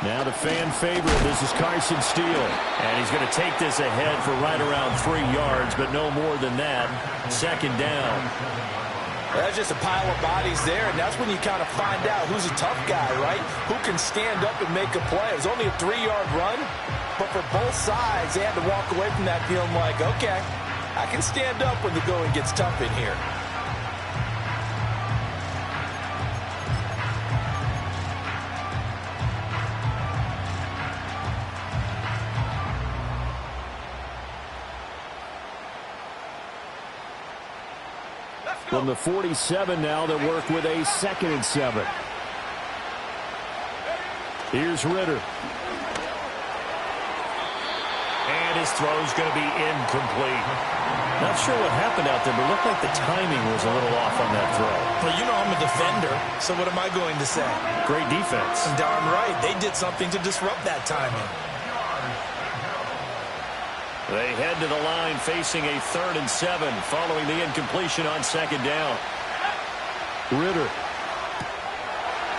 Now the fan favorite, this is Carson Steele. And he's going to take this ahead for right around 3 yards, but no more than that. Second down. That's just a pile of bodies there, and that's when you kind of find out who's a tough guy, right? Who can stand up and make a play. It was only a 3-yard run, but for both sides, they had to walk away from that feeling like, okay, I can stand up when the going gets tough in here. From the 47 now, they work with a 2nd and 7. Here's Ritter. And his throw's going to be incomplete. Not sure what happened out there, but it looked like the timing was a little off on that throw. Well, you know I'm a defender, so what am I going to say? Great defense. Darn right. They did something to disrupt that timing. They head to the line facing a 3rd and 7 following the incompletion on 2nd down. Ritter.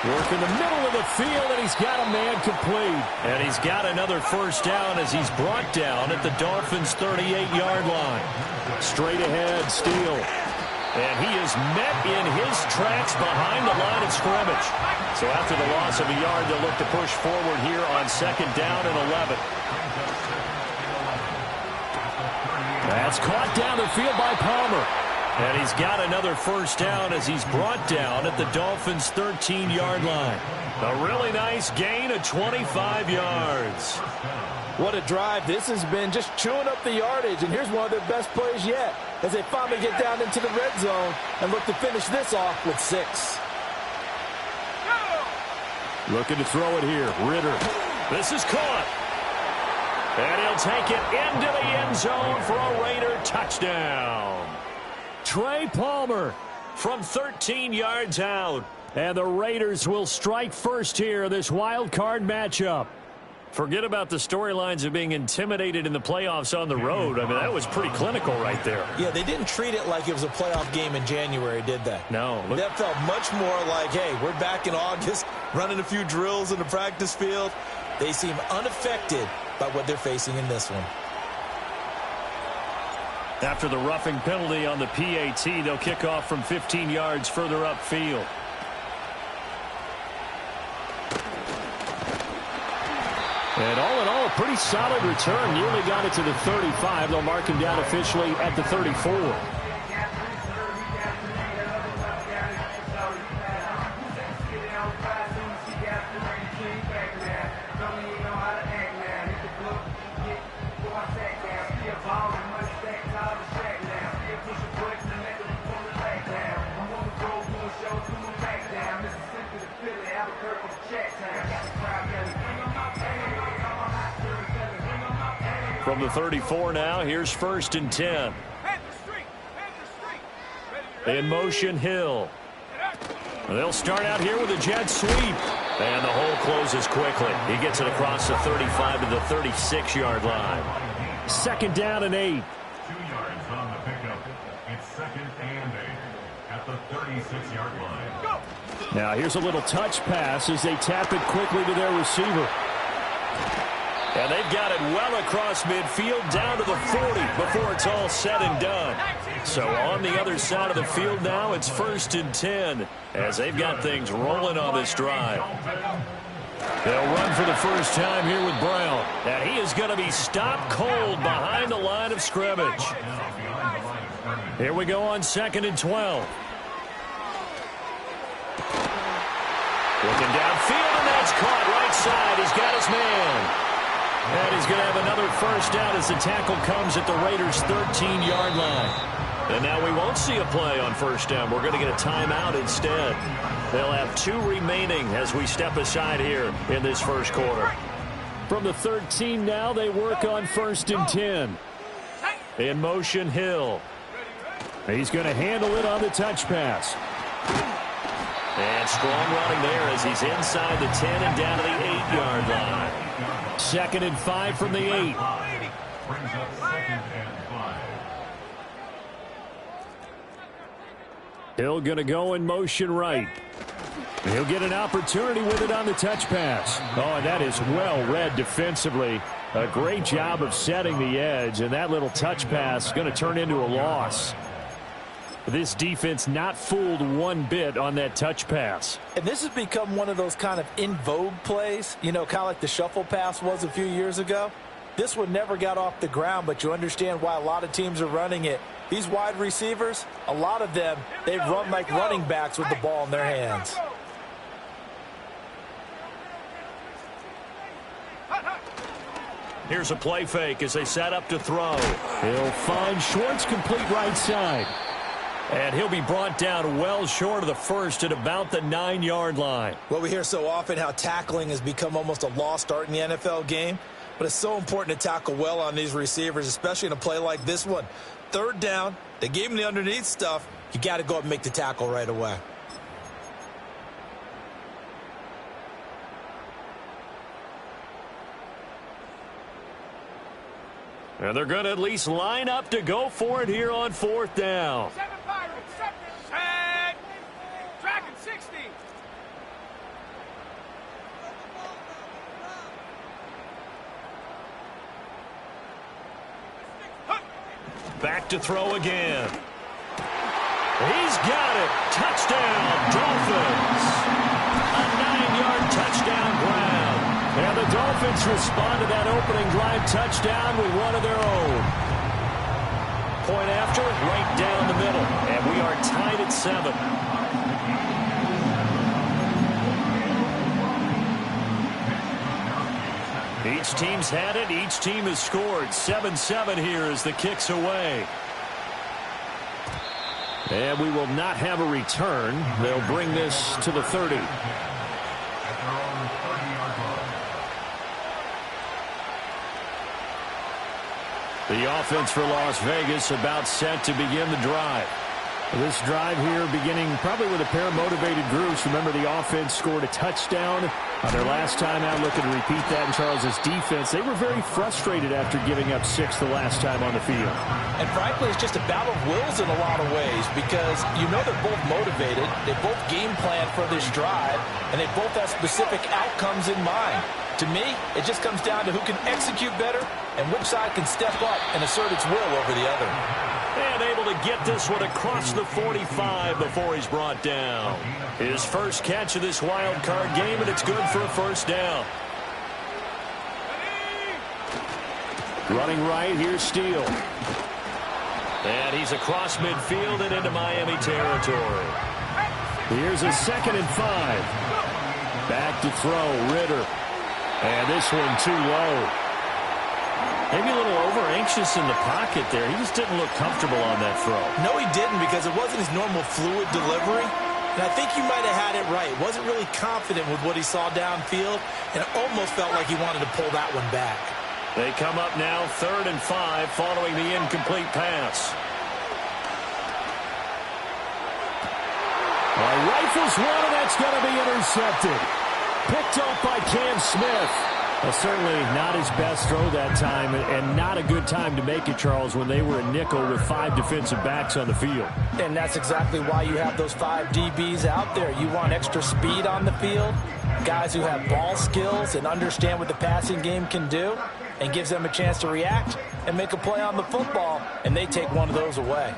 Work in the middle of the field, and he's got a man complete. And he's got another first down as he's brought down at the Dolphins' 38-yard line. Straight ahead, Steele. And he is met in his tracks behind the line of scrimmage. So after the loss of a yard, they'll look to push forward here on 2nd down and 11. That's caught down the field by Palmer. And he's got another first down as he's brought down at the Dolphins' 13-yard line. A really nice gain of 25 yards. What a drive this has been, just chewing up the yardage. And here's one of their best plays yet as they finally get down into the red zone and look to finish this off with 6. Looking to throw it here. Ritter. This is caught. And he'll take it into the end zone for a Raider touchdown. Trey Palmer from 13 yards out. And the Raiders will strike first here, this wild card matchup. Forget about the storylines of being intimidated in the playoffs on the road. I mean, that was pretty clinical right there. Yeah, they didn't treat it like it was a playoff game in January, did they? No. That felt much more like, hey, we're back in August, running a few drills in the practice field. They seem unaffected by what they're facing in this one. After the roughing penalty on the PAT, they'll kick off from 15 yards further upfield. And all in all, a pretty solid return. Nearly got it to the 35. They'll mark him down officially at the 34. From the 34 now, here's 1st and 10. In motion, Hill. They'll start out here with a jet sweep. And the hole closes quickly. He gets it across the 35 to the 36-yard line. 2nd down and 8. 2 yards on the pickup. It's 2nd and 8 at the 36-yard line. Now here's a little touch pass as they tap it quickly to their receiver. And they've got it well across midfield down to the 40 before it's all said and done. So on the other side of the field now, it's 1st and 10 as they've got things rolling on this drive. They'll run for the first time here with Brown. And he is going to be stopped cold behind the line of scrimmage. Here we go on 2nd and 12. Looking downfield, and that's caught right side. He's got his man. And he's going to have another first down as the tackle comes at the Raiders' 13-yard line. And now we won't see a play on first down. We're going to get a timeout instead. They'll have 2 remaining as we step aside here in this first quarter. From the 13 now, they work on 1st and 10. In motion, Hill. He's going to handle it on the touch pass. And strong running there as he's inside the 10 and down to the 8-yard line. 2nd and 5 from the 8. Brings up 2nd and 5. Hill going to go in motion right. He'll get an opportunity with it on the touch pass. Oh, and that is well read defensively. A great job of setting the edge, and that little touch pass is going to turn into a loss. This defense not fooled one bit on that touch pass. And this has become one of those kind of in vogue plays, you know, kind of like the shuffle pass was a few years ago. This one never got off the ground, but you understand why a lot of teams are running it. These wide receivers, a lot of them, they run like running backs with the ball in their hands. Here's a play fake as they set up to throw. He'll find Schwartz complete right side. And he'll be brought down well short of the first at about the 9-yard line. Well, we hear so often how tackling has become almost a lost art in the NFL game. But it's so important to tackle well on these receivers, especially in a play like this one. Third down, they gave him the underneath stuff. You got to go up and make the tackle right away. And they're going to at least line up to go for it here on 4th down. Tracking 60. Back to throw again. He's got it. Touchdown, Dolphins. A 9-yard touchdown grab. And the Dolphins respond to that opening drive touchdown with one of their own. Point after, right down the middle. And we are tied at 7. Each team's had it. Each team has scored. 7-7 here as the kick's away. And we will not have a return. They'll bring this to the 30. The offense for Las Vegas about set to begin the drive. This drive here beginning probably with a pair of motivated groups. Remember, the offense scored a touchdown on their last time out. Looking to repeat that in Charles's defense. They were very frustrated after giving up 6 the last time on the field. And frankly, it's just a battle of wills in a lot of ways because you know they're both motivated. They both game plan for this drive, and they both have specific outcomes in mind. To me, it just comes down to who can execute better and which side can step up and assert its will over the other. And able to get this one across the 45 before he's brought down. His first catch of this wild card game, and it's good for a first down. Running right, here's Steele. And he's across midfield and into Miami territory. Here's a 2nd and 5. Back to throw, Ritter. And this one too low. Maybe a little over-anxious in the pocket there. He just didn't look comfortable on that throw. No, he didn't because it wasn't his normal fluid delivery. And I think you might have had it right. Wasn't really confident with what he saw downfield, and it almost felt like he wanted to pull that one back. They come up now 3rd and 5 following the incomplete pass. Rifles one, and that's going to be intercepted. Picked off by Cam Smith. Well, certainly not his best throw that time, and not a good time to make it, Charles, when they were a nickel with 5 defensive backs on the field. And that's exactly why you have those 5 DBs out there. You want extra speed on the field, guys who have ball skills and understand what the passing game can do, and gives them a chance to react and make a play on the football, and they take one of those away.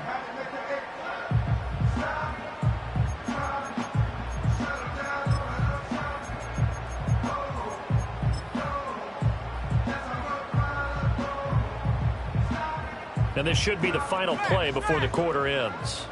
And this should be the final play before the quarter ends.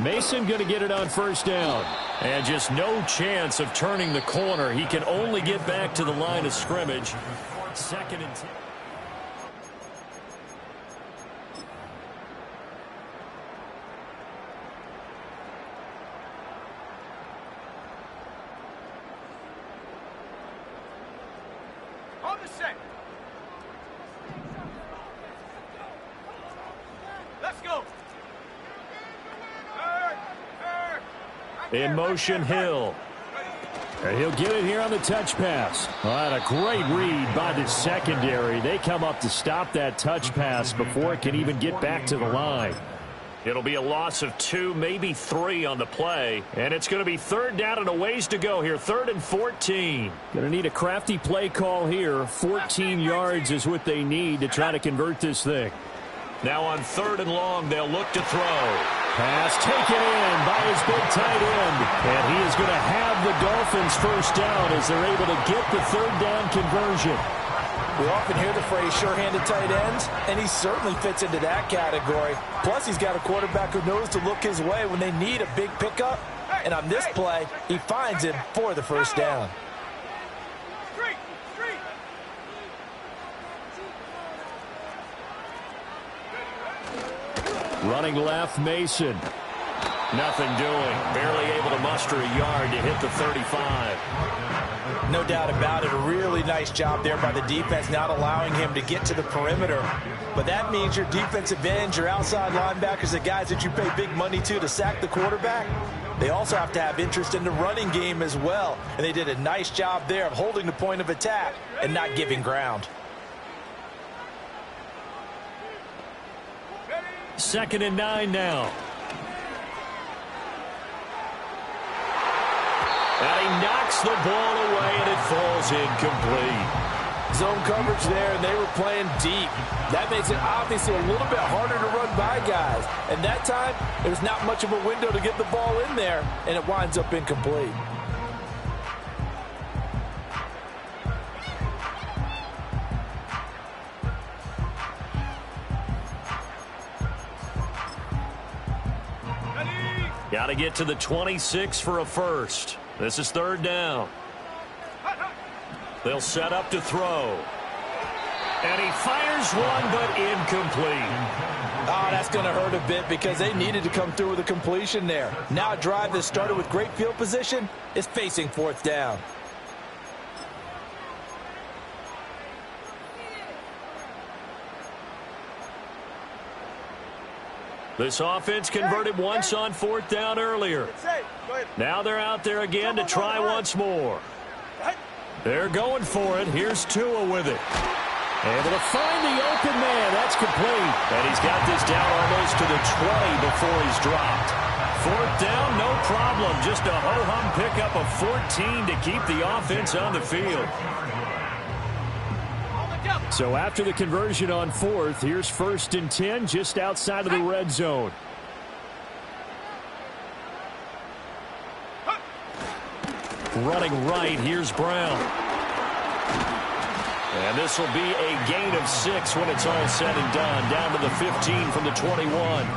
Mason going to get it on first down. And just no chance of turning the corner. He can only get back to the line of scrimmage. 2nd and 10. In motion, Hill. And he'll get it here on the touch pass. Well, a great read by the secondary. They come up to stop that touch pass before it can even get back to the line. It'll be a loss of 2, maybe 3 on the play. And it's going to be 3rd down and a ways to go here. 3rd and 14. Going to need a crafty play call here. 14 yards is what they need to try to convert this thing. Now on 3rd and long, they'll look to throw. Pass taken in by his big tight end. And he is going to have the Dolphins first down as they're able to get the 3rd down conversion. We often hear the phrase sure-handed tight ends, and he certainly fits into that category. Plus, he's got a quarterback who knows to look his way when they need a big pickup. And on this play, he finds him for the first down. Running left, Mason. Nothing doing. Barely able to muster a yard to hit the 35. No doubt about it. A really nice job there by the defense, not allowing him to get to the perimeter. But that means your defensive ends, your outside linebackers, the guys that you pay big money to sack the quarterback, they also have to have interest in the running game as well. And they did a nice job there of holding the point of attack and not giving ground. 2nd and 9 now. And he knocks the ball away, and it falls incomplete. Zone coverage there, and they were playing deep. That makes it obviously a little bit harder to run by guys. And that time, there's not much of a window to get the ball in there, and it winds up incomplete. Got to get to the 26 for a first. This is 3rd down. They'll set up to throw. And he fires one, but incomplete. Oh, that's going to hurt a bit because they needed to come through with a completion there. Now a drive that started with great field position is facing 4th down. This offense converted once on 4th down earlier. Now they're out there again to try once more. They're going for it. Here's Tua with it. Able to find the open man. That's complete. And he's got this down almost to the 20 before he's dropped. 4th down, no problem. Just a ho-hum pickup of 14 to keep the offense on the field. So after the conversion on 4th, here's 1st and 10 just outside of the red zone. Running right, here's Brown. And this will be a gain of 6 when it's all said and done. Down to the 15 from the 21.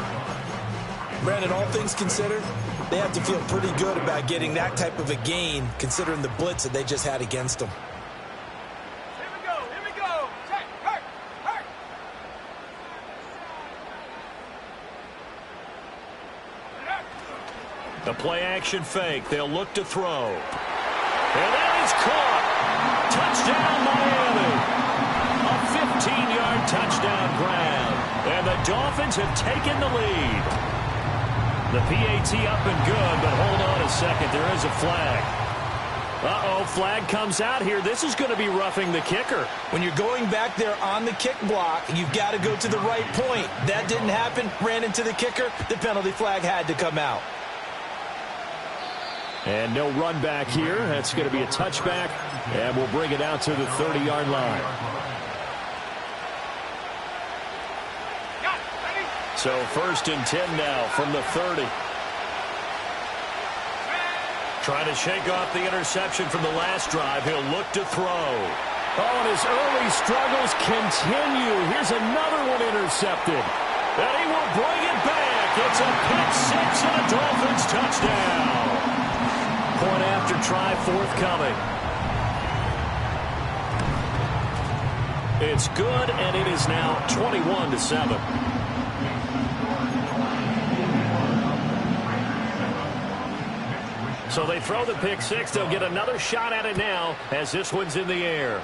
Brandon, all things considered, they have to feel pretty good about getting that type of a gain considering the blitz that they just had against them. The play-action fake. They'll look to throw. And that is caught. Touchdown, Miami. A 15-yard touchdown grab. And the Dolphins have taken the lead. The PAT up and good, but hold on a second. There is a flag. Uh-oh, flag comes out here. This is going to be roughing the kicker. When you're going back there on the kick block, you've got to go to the right point. That didn't happen. Ran into the kicker. The penalty flag had to come out. And no run back here. That's going to be a touchback, and we'll bring it out to the 30-yard line. So 1st and 10 now from the 30. Trying to shake off the interception from the last drive. He'll look to throw. Oh, and his early struggles continue. Here's another one intercepted. And he will bring it back. It's a pick 6 and a Dolphins touchdown. Point after try forthcoming. It's good, and it is now 21-7. So they throw the pick 6. They'll get another shot at it now as this one's in the air.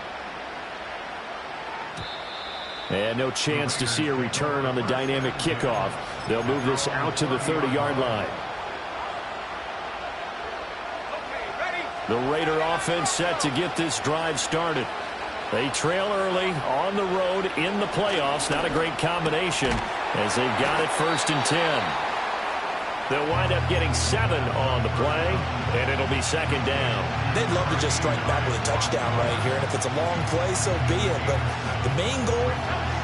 And no chance to see a return on the dynamic kickoff. They'll move this out to the 30-yard line. The Raider offense set to get this drive started. They trail early on the road in the playoffs. Not a great combination as they've got it 1st and 10. They'll wind up getting 7 on the play, and it'll be 2nd down. They'd love to just strike back with a touchdown right here, and if it's a long play, so be it. But the main goal,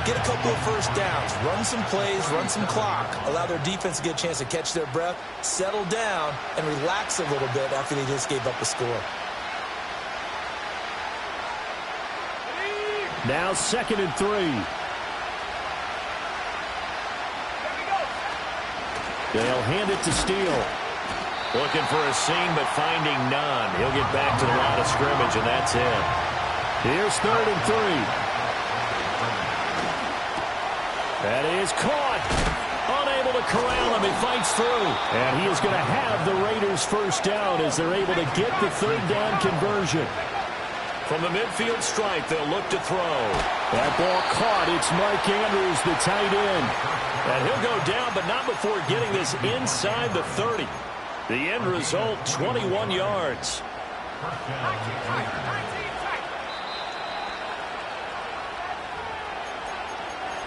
get a couple of first downs, run some plays, run some clock, allow their defense to get a chance to catch their breath, settle down, and relax a little bit after they just gave up a score. Now 2nd and 3. They'll hand it to Steele. Looking for a seam, but finding none. He'll get back to the line of scrimmage, and that's it. Here's 3rd and 3. That is caught. Unable to corral him. He fights through. And he is going to have the Raiders' 1st down as they're able to get the 3rd down conversion. From the midfield stripe, they'll look to throw. That ball caught. It's Mike Andrews, the tight end. And he'll go down, but not before getting this inside the 30. The end result, 21 yards.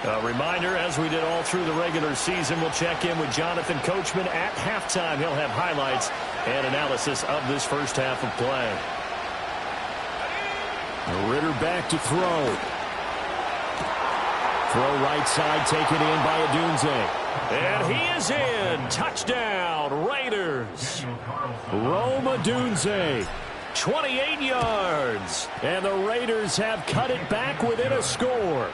A reminder, as we did all through the regular season, we'll check in with Jonathan Coachman at halftime. He'll have highlights and analysis of this first half of play. Ritter back to throw. Throw right side, taken in by Odunze. And he is in. Touchdown, Raiders. Rome Odunze, 28 yards. And the Raiders have cut it back within a score.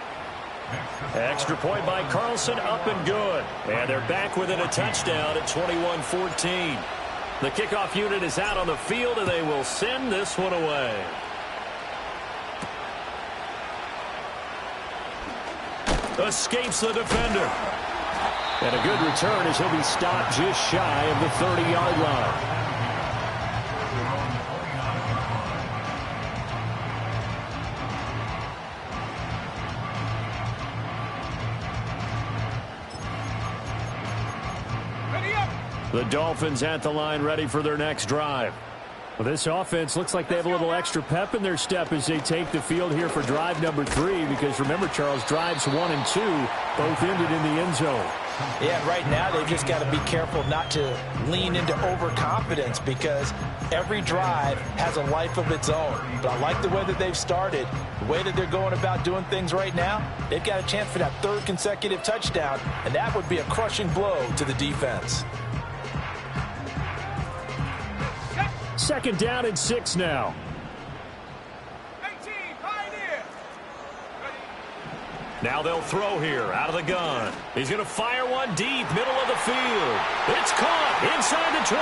Extra point by Carlson, up and good. And they're back within a touchdown at 21-14. The kickoff unit is out on the field, and they will send this one away. Escapes the defender. And a good return as he'll be stopped just shy of the 30-yard line. The Dolphins at the line, ready for their next drive. Well, this offense looks like they have a little extra pep in their step as they take the field here for drive number 3, because remember, Charles, drives 1 and 2 both ended in the end zone. Yeah, right now they've just got to be careful not to lean into overconfidence, because every drive has a life of its own. But I like the way that they've started, the way that they're going about doing things right now. They've got a chance for that 3rd consecutive touchdown, and that would be a crushing blow to the defense. 2nd down and 6 now. 18, Pioneer. Now they'll throw here out of the gun. He's going to fire one deep, middle of the field. It's caught inside the 25.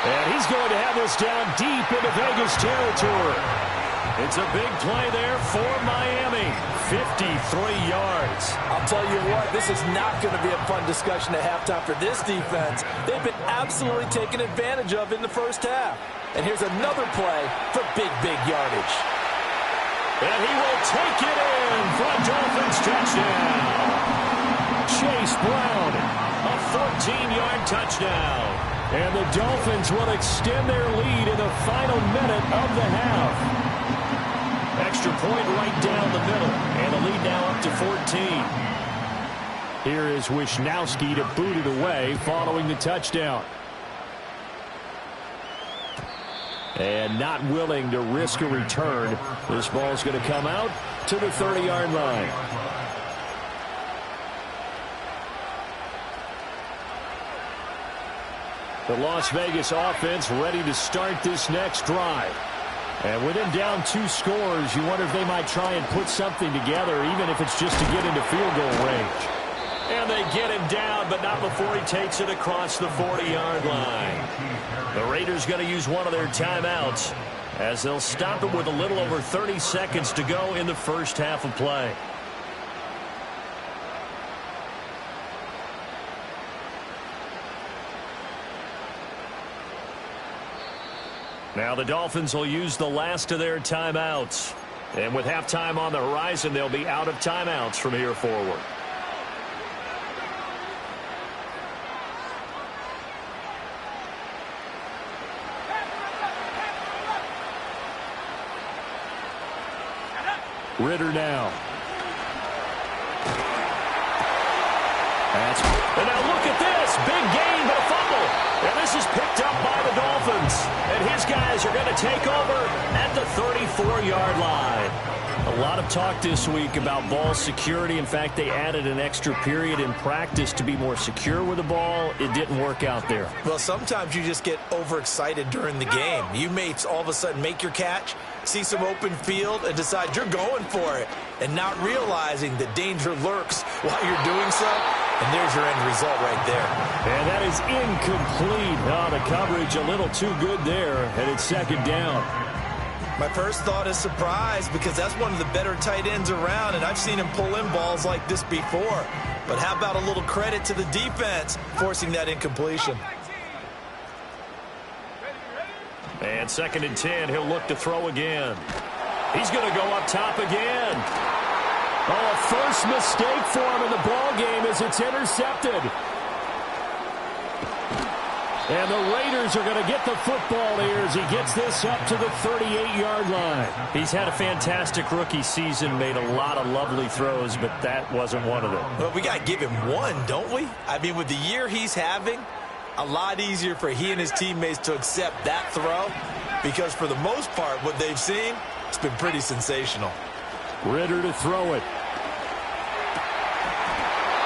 And he's going to have this down deep into Vegas territory. It's a big play there for Miami. 53 yards. I'll tell you what, this is not going to be a fun discussion at halftime for this defense. They've been absolutely taken advantage of in the first half. And here's another play for big yardage. And he will take it in for a Dolphins touchdown. Chase Brown, a 14-yard touchdown. And the Dolphins will extend their lead in the final minute of the half. Extra point right down the middle, and the lead now up to 14. Here is Wisnowski to boot it away following the touchdown. And not willing to risk a return. This ball's going to come out to the 30-yard line. The Las Vegas offense ready to start this next drive. And with him down 2 scores, you wonder if they might try and put something together, even if it's just to get into field goal range. And they get him down, but not before he takes it across the 40-yard line. The Raiders going to use one of their timeouts as they'll stop it with a little over 30 seconds to go in the first half of play. Now the Dolphins will use the last of their timeouts. And with halftime on the horizon, they'll be out of timeouts from here forward. Ritter now. And now look at this. Big gain, but a fumble. And this is picked up by the Dolphins. And his guys are going to take over at the 34-yard line. A lot of talk this week about ball security. In fact, they added an extra period in practice to be more secure with the ball. It didn't work out there. Well, sometimes you just get overexcited during the game. You may all of a sudden make your catch, see some open field, and decide you're going for it, and not realizing the danger lurks while you're doing so. And there's your end result right there. And that is incomplete. Oh, the coverage a little too good there, and it's second down. My first thought is surprise, because that's one of the better tight ends around, and I've seen him pull in balls like this before. But how about a little credit to the defense forcing that incompletion? And 2nd and 10, he'll look to throw again. He's going to go up top again. Oh, a first mistake for him in the ball game as it's intercepted. And the Raiders are going to get the football here as he gets this up to the 38-yard line. He's had a fantastic rookie season, made a lot of lovely throws, but that wasn't one of them. Well, we got to give him one, don't we? I mean, with the year he's having, a lot easier for he and his teammates to accept that throw, because for the most part, what they've seen, it's been pretty sensational. Ritter to throw it.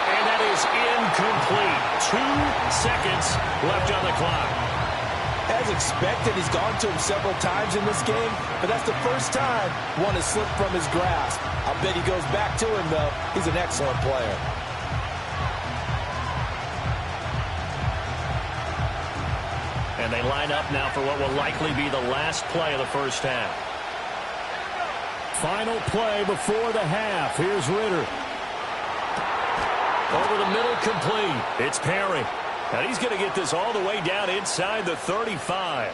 And that is incomplete. 2 seconds left on the clock. As expected, he's gone to him several times in this game, but that's the first time one has slipped from his grasp. I'll bet he goes back to him, though. He's an excellent player. And they line up now for what will likely be the last play of the first half. Final play before the half. Here's Ritter. Over the middle, complete. It's Perry. And he's going to get this all the way down inside the 35.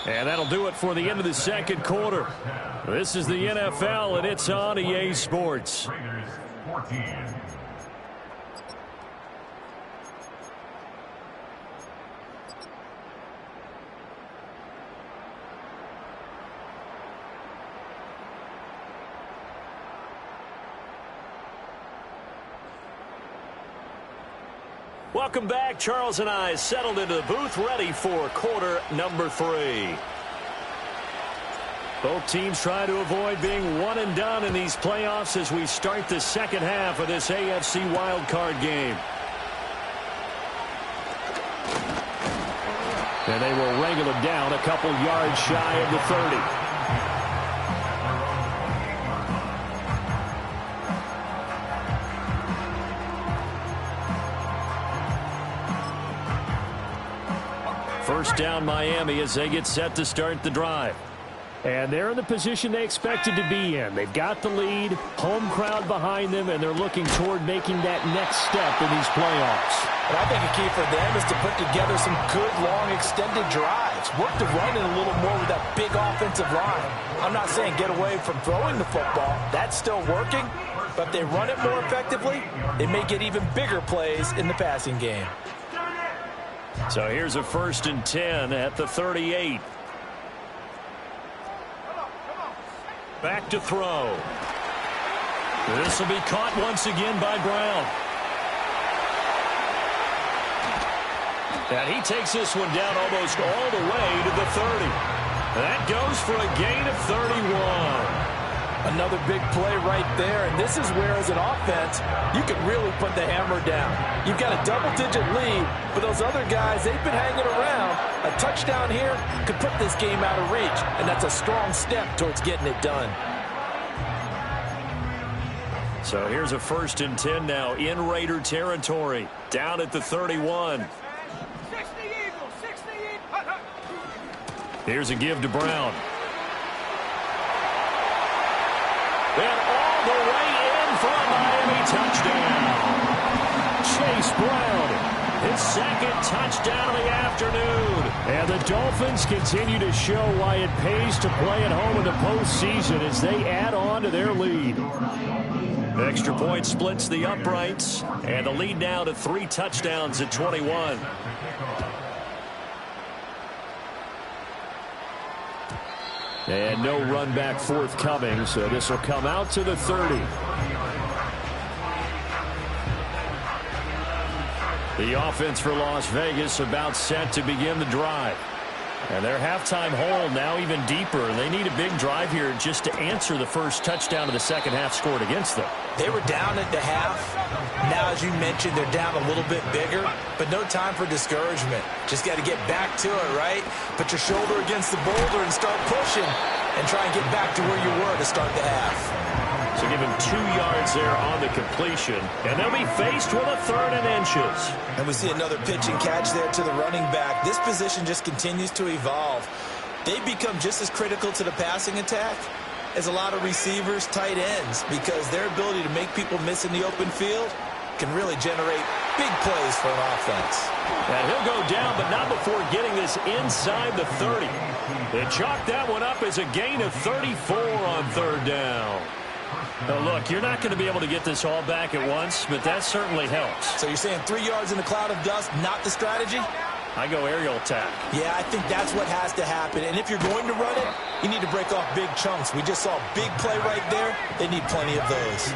And that'll do it for the end of the second quarter. This is the NFL, and it's on EA Sports. Raiders 14. Welcome back. Charles and I settled into the booth, ready for quarter number 3. Both teams try to avoid being one and done in these playoffs as we start the second half of this AFC wildcard game. And they will wrangle it down a couple yards shy of the 30. First down, Miami, as they get set to start the drive. And they're in the position they expected to be in. They've got the lead, home crowd behind them, and they're looking toward making that next step in these playoffs. And I think a key for them is to put together some good, long, extended drives. Work the running a little more with that big offensive line. I'm not saying get away from throwing the football. That's still working. But if they run it more effectively, they may get even bigger plays in the passing game. So here's a 1st and 10 at the 38. Back to throw. This will be caught once again by Brown. And he takes this one down almost all the way to the 30. That goes for a gain of 31. Another big play right there, and this is where, as an offense, you can really put the hammer down. You've got a double-digit lead, but those other guys, they've been hanging around. A touchdown here could put this game out of reach, and that's a strong step towards getting it done. So here's a 1st and 10 now in Raider territory, down at the 31. 60 Eagles, 60 Eagles. Here's a give to Brown. And all the way in for a Miami touchdown. Chase Brown, his 2nd touchdown of the afternoon. And the Dolphins continue to show why it pays to play at home in the postseason as they add on to their lead. Extra point splits the uprights, and the lead now to 3 touchdowns at 21. And no run back forthcoming, so this will come out to the 30. The offense for Las Vegas about set to begin the drive. And their halftime hole now even deeper. They need a big drive here just to answer the first touchdown of the second half scored against them. They were down at the half. Now, as you mentioned, they're down a little bit bigger, but no time for discouragement. Just got to get back to it, right? Put your shoulder against the boulder and start pushing and try and get back to where you were to start the half. So give him 2 yards there on the completion, and they'll be faced with a 3rd and inches. And we see another pitch and catch there to the running back. This position just continues to evolve. They become just as critical to the passing attack as a lot of receivers, tight ends, because their ability to make people miss in the open field can really generate big plays for an offense. And he'll go down, but not before getting this inside the 30. They chalk that one up as a gain of 34 on 3rd down. Now, look, you're not going to be able to get this all back at once, but that certainly helps. So you're saying 3 yards in a cloud of dust, not the strategy? I go aerial attack. Yeah, I think that's what has to happen. And if you're going to run it, you need to break off big chunks. We just saw a big play right there. They need plenty of those.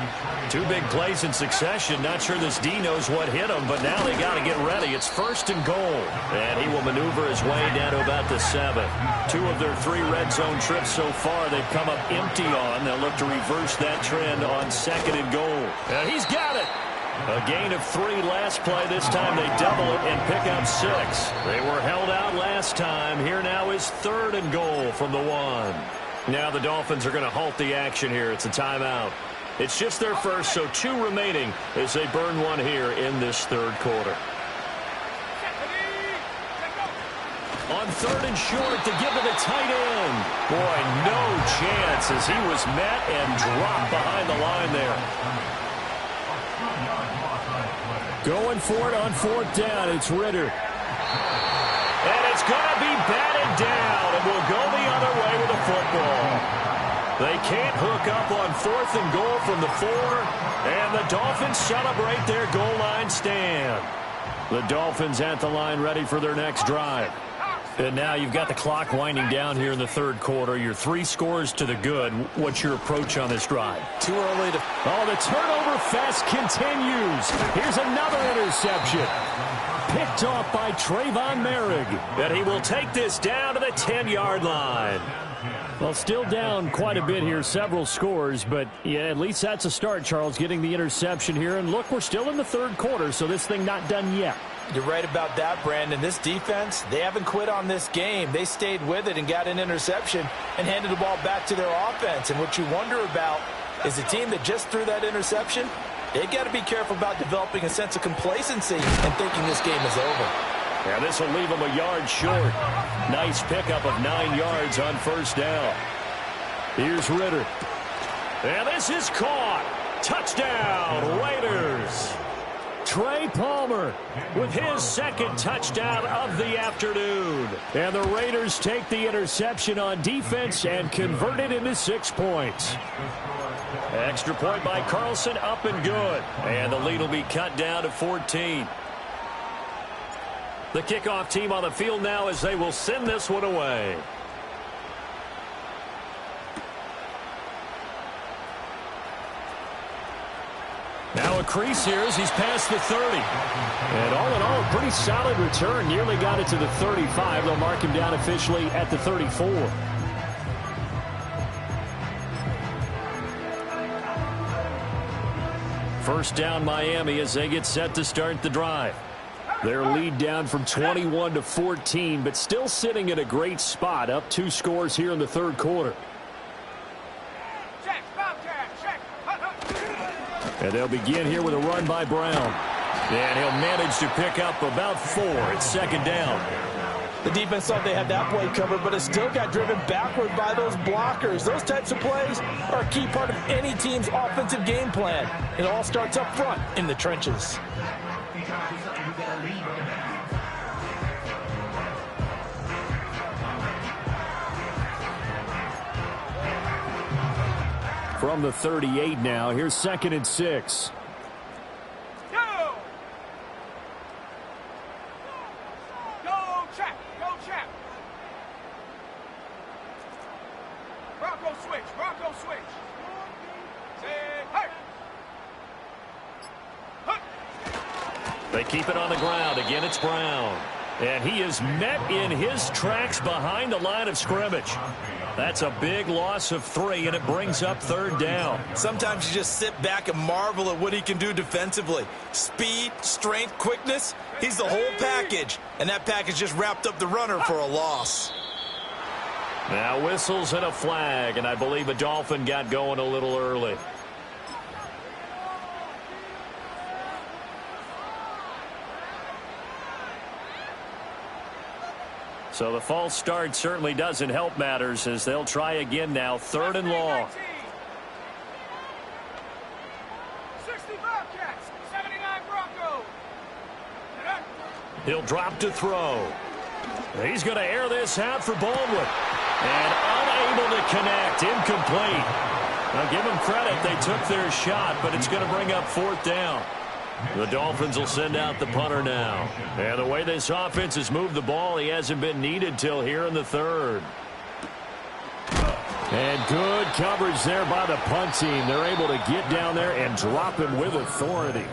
2 big plays in succession. Not sure this D knows what hit him, but now they got to get ready. It's 1st and goal. And he will maneuver his way down to about the 7. 2 of their 3 red zone trips so far they've come up empty on. They'll look to reverse that trend on 2nd and goal. And he's got it. A gain of 3 last play. This time they double it and pick up 6. They were held out last time. Here now is 3rd and goal from the 1. Now the Dolphins are going to halt the action here. It's a timeout. It's just their first, so 2 remaining as they burn one here in this 3rd quarter. On 3rd and short to give to the tight end. Boy, no chance as he was met and dropped behind the line there. Going for it on 4th down. It's Ritter. And it's going to be batted down and will go the other way with the football. They can't hook up on 4th and goal from the 4. And the Dolphins celebrate their goal line stand. The Dolphins at the line ready for their next drive. And now you've got the clock winding down here in the 3rd quarter. Your 3 scores to the good. What's your approach on this drive? Too early to... Oh, the turnover fest continues. Here's another interception. Picked off by Trayvon Merrick. And he will take this down to the 10-yard line. Well, still down quite a bit here, several scores, but yeah, at least that's a start, Charles, getting the interception here. And look, we're still in the 3rd quarter, so this thing not done yet. You're right about that, Brandon. This defense, they haven't quit on this game. They stayed with it and got an interception and handed the ball back to their offense. And what you wonder about is the team that just threw that interception, they got to be careful about developing a sense of complacency and thinking this game is over. Yeah, this will leave them a yard short. Nice pickup of 9 yards on 1st down. Here's Ritter. And this is caught. Touchdown, Raiders. Trey Palmer with his 2nd touchdown of the afternoon. And the Raiders take the interception on defense and convert it into 6 points. Extra point by Carlson, up and good. And the lead will be cut down to 14. The kickoff team on the field now as they will send this one away. Now a crease here as he's past the 30. And all in all, a pretty solid return. Nearly got it to the 35. They'll mark him down officially at the 34. First down Miami as they get set to start the drive. Their lead down from 21 to 14, but still sitting at a great spot, up 2 scores here in the 3rd quarter. And they'll begin here with a run by Brown. And he'll manage to pick up about 4. It's 2nd down. The defense thought they had that play covered, but it still got driven backward by those blockers. Those types of plays are a key part of any team's offensive game plan. It all starts up front in the trenches. From the 38 now, here's 2nd and 6. Bronco switch. Bronco switch. Hey. They keep it on the ground. Again, it's Brown. And he is met in his tracks behind the line of scrimmage. That's a big loss of 3, and it brings up 3rd down. Sometimes you just sit back and marvel at what he can do defensively. Speed, strength, quickness. He's the whole package. And that package just wrapped up the runner for a loss. Now whistles and a flag, and I believe a Dolphin got going a little early. So the false start certainly doesn't help matters as they'll try again now. 3rd and long. 60 Bobcats, 79 Broncos. He'll drop to throw. He's going to air this out for Baldwin. And unable to connect. Incomplete. Now give them credit. They took their shot, but it's going to bring up 4th down. The Dolphins will send out the punter now. And the way this offense has moved the ball, he hasn't been needed till here in the 3rd. And good coverage there by the punt team. They're able to get down there and drop him with authority.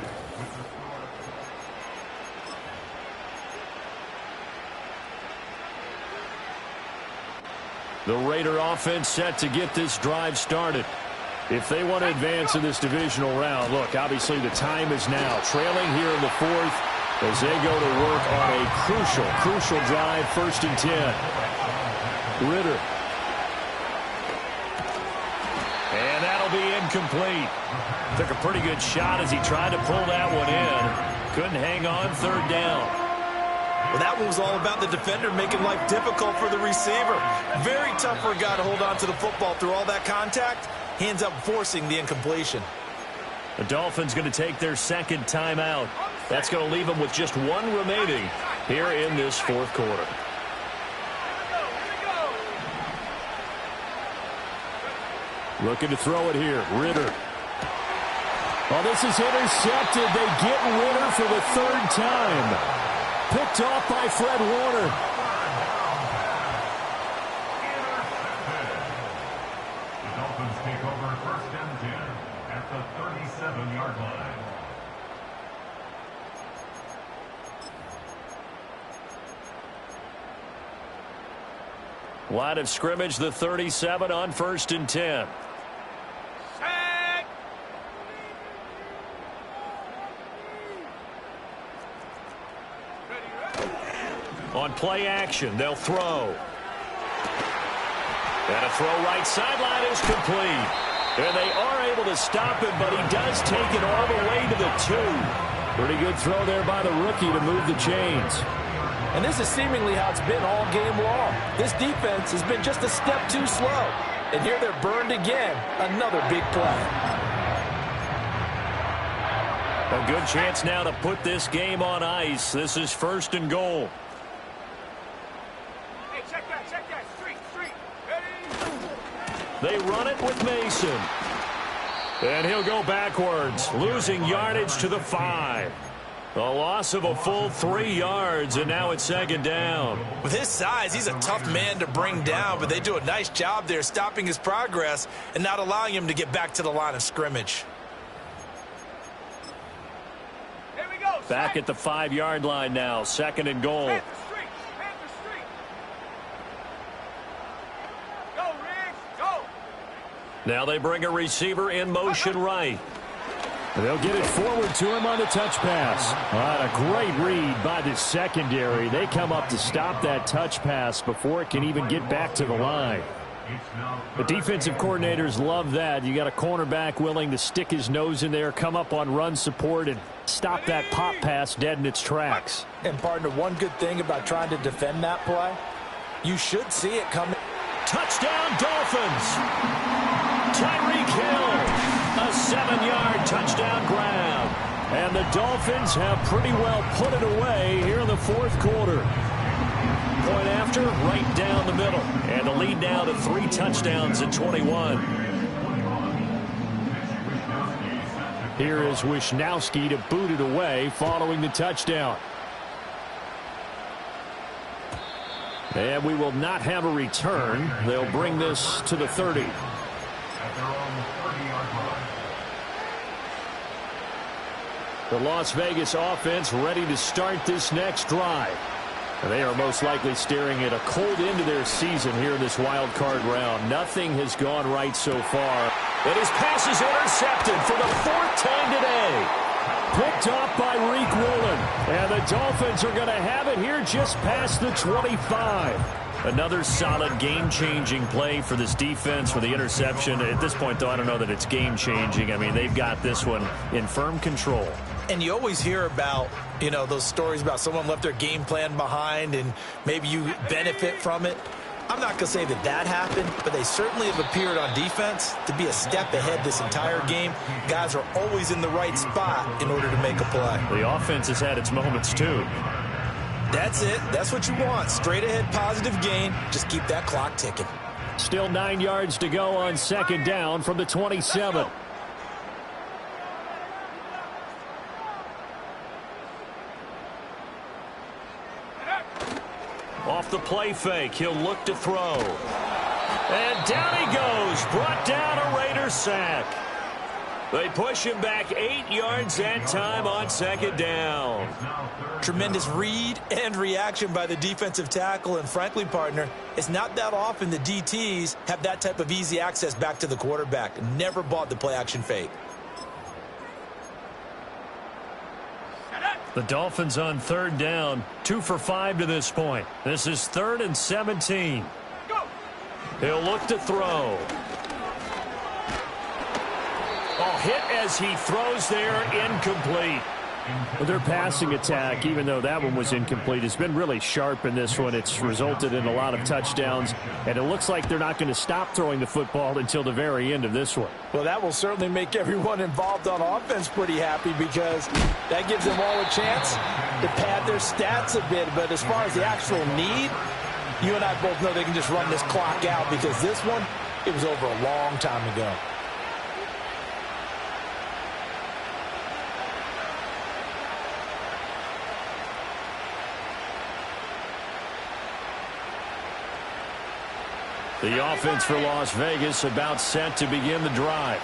The Raider offense set to get this drive started. If they want to advance in this divisional round, look, obviously the time is now. Trailing here in the 4th as they go to work on a crucial drive, 1st and 10. Ritter. And that'll be incomplete. Took a pretty good shot as he tried to pull that one in. Couldn't hang on, 3rd down. Well, that one was all about the defender making life difficult for the receiver. Very tough for a guy to hold on to the football through all that contact. He ends up forcing the incompletion. The Dolphins going to take their 2nd timeout. That's going to leave them with just 1 remaining here in this 4th quarter. Looking to throw it here. Ritter. Oh, this is intercepted. They get Ritter for the 3rd time. Picked off by Fred Warner. The Dolphins take over 1st and 10 at the 37-yard line. Line of scrimmage, the 37 on 1st and 10. On play action, they'll throw. And a throw right sideline is complete. And they are able to stop him, but he does take it all the way to the 2. Pretty good throw there by the rookie to move the chains. And this is seemingly how it's been all game long. This defense has been just a step too slow. And here they're burned again. Another big play. A good chance now to put this game on ice. This is 1st and goal. Hey, check that. Street. Ready? They run it with Mason. And he'll go backwards, losing yardage to the 5. A loss of a full 3 yards, and now it's 2nd down. With his size, he's a tough man to bring down, but they do a nice job there stopping his progress and not allowing him to get back to the line of scrimmage. Here we go. Back at the 5-yard line now, 2nd and goal. Panther Street. Go, Riggs, go. Now they bring a receiver in motion right. They'll get it forward to him on the touch pass. A great read by the secondary. They come up to stop that touch pass before it can even get back to the line. The defensive coordinators love that. You got a cornerback willing to stick his nose in there, come up on run support, and stop that pop pass dead in its tracks. And partner, one good thing about trying to defend that play, you should see it coming. Touchdown, Dolphins! Tyreek Hill! A 7-yard touchdown grab. And the Dolphins have pretty well put it away here in the 4th quarter. Point after, right down the middle. And the lead now to 3 touchdowns at 21. Here is Wisnowski to boot it away following the touchdown. And we will not have a return. They'll bring this to the 30. At their own 30-yard line. The Las Vegas offense ready to start this next drive. They are most likely staring at a cold end to their season here in this wild card round. Nothing has gone right so far. And his pass is intercepted for the 4th time today. Picked off by Reek Woolen. And the Dolphins are going to have it here just past the 25. Another solid game-changing play for this defense for the interception. At this point, though, I don't know that it's game-changing. I mean, they've got this one in firm control. And you always hear about, those stories about someone left their game plan behind and maybe you benefit from it. I'm not going to say that happened, but they certainly have appeared on defense to be a step ahead this entire game. Guys are always in the right spot in order to make a play. The offense has had its moments, too. That's it. That's what you want. Straight ahead positive gain. Just keep that clock ticking. Still 9 yards to go on 2nd down from the 27. Off the play fake, he'll look to throw. And down he goes, brought down a Raiders sack. They push him back 8 yards that time on 2nd down. Tremendous read and reaction by the defensive tackle, and frankly, partner, it's not that often the DTs have that type of easy access back to the quarterback. Never bought the play-action fake. The Dolphins on 3rd down, 2 for 5 to this point. This is 3rd and 17. He'll look to throw. Hit as he throws there, incomplete. Their passing attack, even though that one was incomplete, has been really sharp in this one. It's resulted in a lot of touchdowns, and it looks like they're not going to stop throwing the football until the very end of this one. Well, that will certainly make everyone involved on offense pretty happy because that gives them all a chance to pad their stats a bit. But as far as the actual need, you and I both know they can just run this clock out because this one, it was over a long time ago. The offense for Las Vegas about set to begin the drive.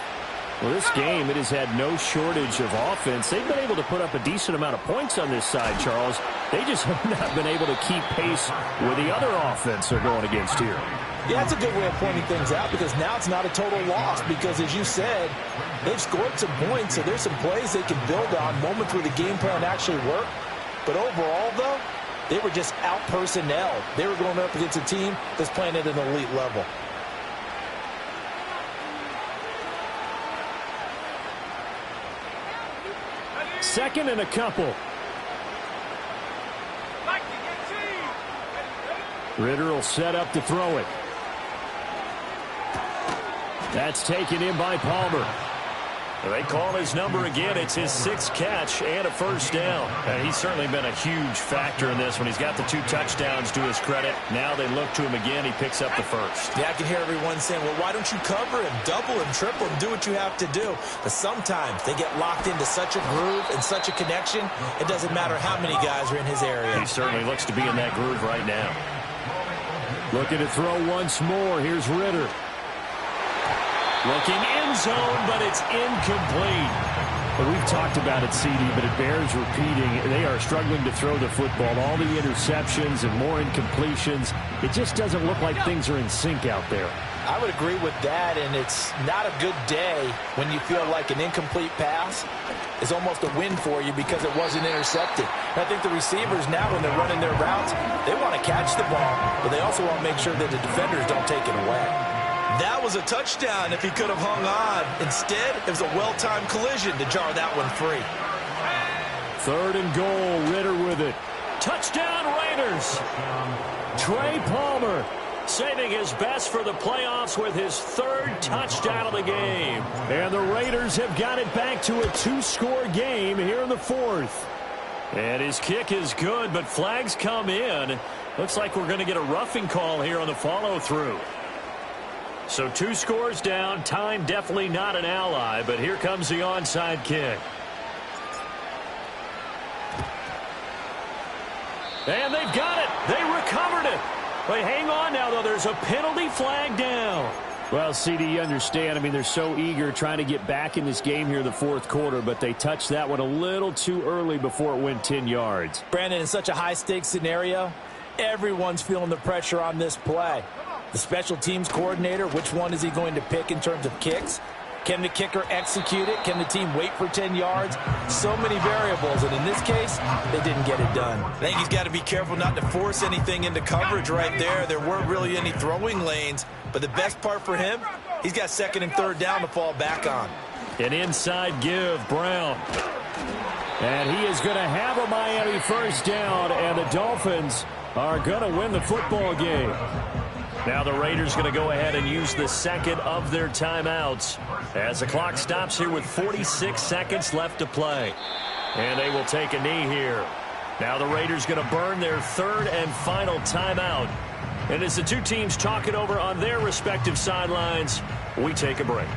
Well, this game, it has had no shortage of offense. They've been able to put up a decent amount of points on this side, Charles. They just have not been able to keep pace with the other offense they're going against here. Yeah, that's a good way of pointing things out because now it's not a total loss because, as you said, they've scored some points, so there's some plays they can build on, moments where the game plan actually worked. But overall, though, they were just out-personnel. They were going up against a team that's playing at an elite level. Second and a couple. Ritter will set up to throw it. That's taken in by Palmer. They call his number again. It's his 6th catch and a 1st down. He's certainly been a huge factor in this one. He's got the 2 touchdowns to his credit. Now they look to him again. He picks up the 1st. Yeah, I can hear everyone saying, well, why don't you cover him, double him, triple him, do what you have to do. But sometimes they get locked into such a groove and such a connection, it doesn't matter how many guys are in his area. He certainly looks to be in that groove right now. Looking to throw once more. Here's Ritter. Looking end zone, but it's incomplete. Well, we've talked about it, CD, but it bears repeating. They are struggling to throw the football. All the interceptions and more incompletions. It just doesn't look like things are in sync out there. I would agree with that, and it's not a good day when you feel like an incomplete pass is almost a win for you because it wasn't intercepted. And I think the receivers now, when they're running their routes, they want to catch the ball, but they also want to make sure that the defenders don't take it away. That was a touchdown if he could have hung on. Instead, it was a well-timed collision to jar that one free. 3rd and goal, Ritter with it. Touchdown Raiders. Trey Palmer saving his best for the playoffs with his 3rd touchdown of the game. And the Raiders have got it back to a 2-score game here in the 4th. And his kick is good, but flags come in. Looks like we're going to get a roughing call here on the follow-through. So 2 scores down. Time definitely not an ally, but here comes the onside kick. And they've got it. They recovered it. Wait, hang on now, though. There's a penalty flag down. Well, CD, you understand. I mean, they're so eager trying to get back in this game here in the fourth quarter, but they touched that one a little too early before it went 10 yards. Brandon, in such a high-stakes scenario, everyone's feeling the pressure on this play. The special teams coordinator, which one is he going to pick in terms of kicks? Can the kicker execute it? Can the team wait for 10 yards? So many variables, and in this case, they didn't get it done. I think he's got to be careful not to force anything into coverage right there. There weren't really any throwing lanes, but the best part for him, he's got second and third down to fall back on. An inside give, Brown. And he is going to have a Miami first down, and the Dolphins are going to win the football game. Now the Raiders going to go ahead and use the second of their timeouts as the clock stops here with 46 seconds left to play. And they will take a knee here. Now the Raiders going to burn their third and final timeout. And as the two teams talk it over on their respective sidelines, we take a break.